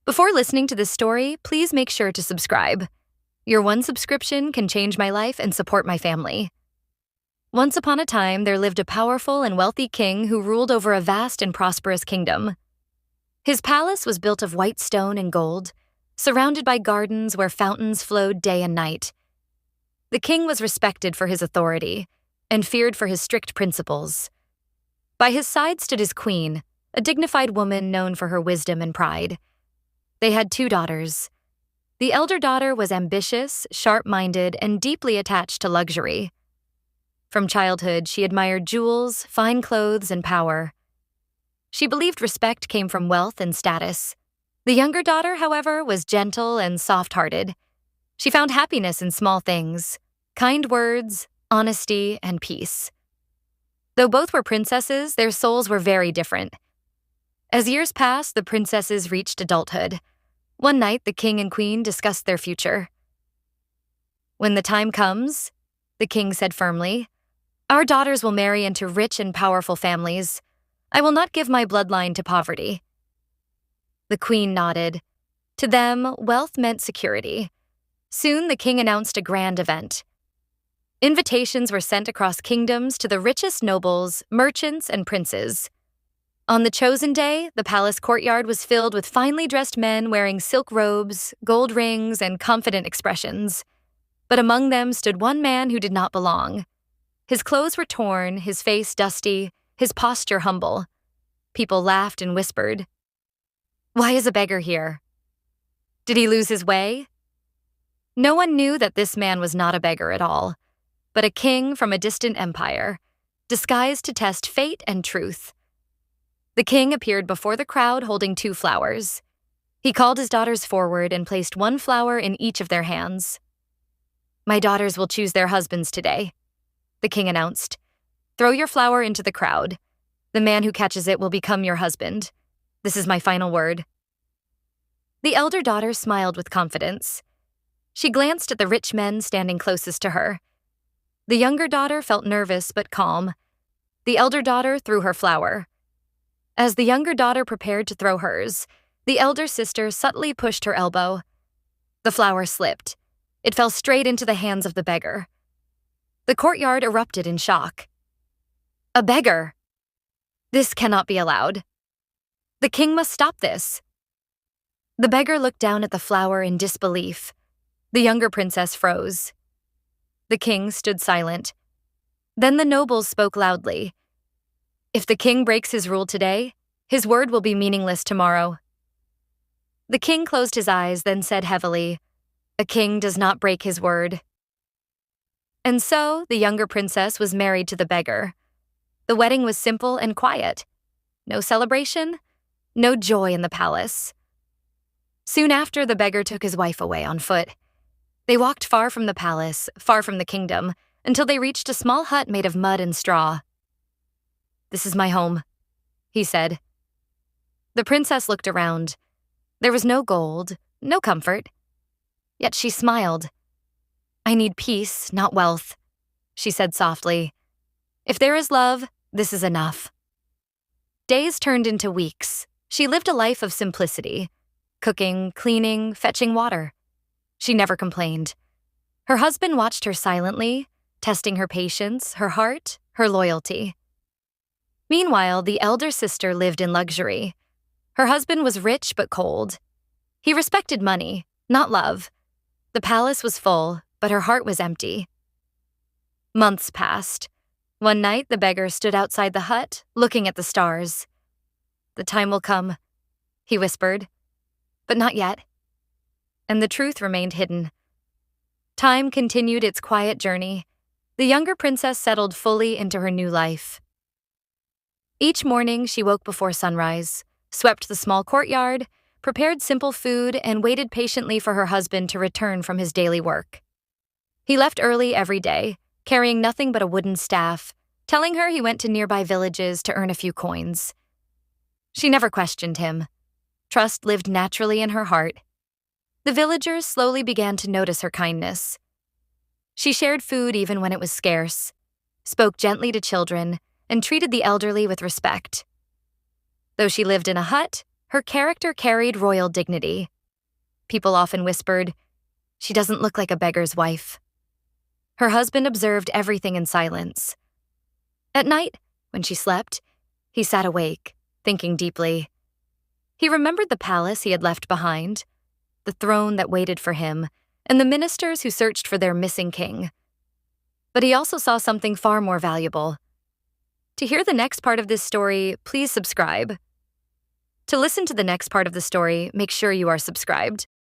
Before listening to this story, please make sure to subscribe. Your one subscription can change my life and support my family. Once upon a time, there lived a powerful and wealthy king who ruled over a vast and prosperous kingdom. His palace was built of white stone and gold, surrounded by gardens where fountains flowed day and night. The king was respected for his authority and feared for his strict principles. By his side stood his queen, a dignified woman known for her wisdom and pride. They had 2 daughters. The elder daughter was ambitious, sharp-minded, and deeply attached to luxury. From childhood, she admired jewels, fine clothes, and power. She believed respect came from wealth and status. The younger daughter, however, was gentle and soft-hearted. She found happiness in small things, kind words, honesty, and peace. Though both were princesses, their souls were very different. As years passed, the princesses reached adulthood. One night, the king and queen discussed their future. "When the time comes," the king said firmly, "our daughters will marry into rich and powerful families. I will not give my bloodline to poverty." The queen nodded. To them, wealth meant security. Soon, the king announced a grand event. Invitations were sent across kingdoms to the richest nobles, merchants, and princes. On the chosen day, the palace courtyard was filled with finely dressed men wearing silk robes, gold rings, and confident expressions. But among them stood one man who did not belong. His clothes were torn, his face dusty, his posture humble. People laughed and whispered, "Why is a beggar here? Did he lose his way?" No one knew that this man was not a beggar at all, but a king from a distant empire, disguised to test fate and truth. The king appeared before the crowd holding 2 flowers. He called his daughters forward and placed 1 flower in each of their hands. "My daughters will choose their husbands today," the king announced. "Throw your flower into the crowd. The man who catches it will become your husband. This is my final word." The elder daughter smiled with confidence. She glanced at the rich men standing closest to her. The younger daughter felt nervous but calm. The elder daughter threw her flower. As the younger daughter prepared to throw hers, the elder sister subtly pushed her elbow. The flower slipped. It fell straight into the hands of the beggar. The courtyard erupted in shock. "A beggar! This cannot be allowed. The king must stop this." The beggar looked down at the flower in disbelief. The younger princess froze. The king stood silent. Then the nobles spoke loudly. "If the king breaks his rule today, his word will be meaningless tomorrow." The king closed his eyes, then said heavily, "A king does not break his word." And so, the younger princess was married to the beggar. The wedding was simple and quiet. No celebration, no joy in the palace. Soon after, the beggar took his wife away on foot. They walked far from the palace, far from the kingdom, until they reached a small hut made of mud and straw. "This is my home," he said. The princess looked around. There was no gold, no comfort. Yet she smiled. "I need peace, not wealth," she said softly. "If there is love, this is enough." Days turned into weeks. She lived a life of simplicity, cooking, cleaning, fetching water. She never complained. Her husband watched her silently, testing her patience, her heart, her loyalty. Meanwhile, the elder sister lived in luxury. Her husband was rich but cold. He respected money, not love. The palace was full, but her heart was empty. Months passed. One night, the beggar stood outside the hut, looking at the stars. "The time will come," he whispered. "But not yet." And the truth remained hidden. Time continued its quiet journey. The younger princess settled fully into her new life. Each morning, she woke before sunrise, swept the small courtyard, prepared simple food, and waited patiently for her husband to return from his daily work. He left early every day, carrying nothing but a wooden staff, telling her he went to nearby villages to earn a few coins. She never questioned him. Trust lived naturally in her heart. The villagers slowly began to notice her kindness. She shared food even when it was scarce, spoke gently to children, and treated the elderly with respect. Though she lived in a hut, Her character carried royal dignity. People often whispered, "She doesn't look like a beggar's wife." Her husband observed everything in silence. At night, when she slept, he sat awake, thinking deeply. He remembered the palace he had left behind, the throne that waited for him, and the ministers who searched for their missing king. But he also saw something far more valuable. To hear the next part of this story, please subscribe. To listen to the next part of the story, make sure you are subscribed.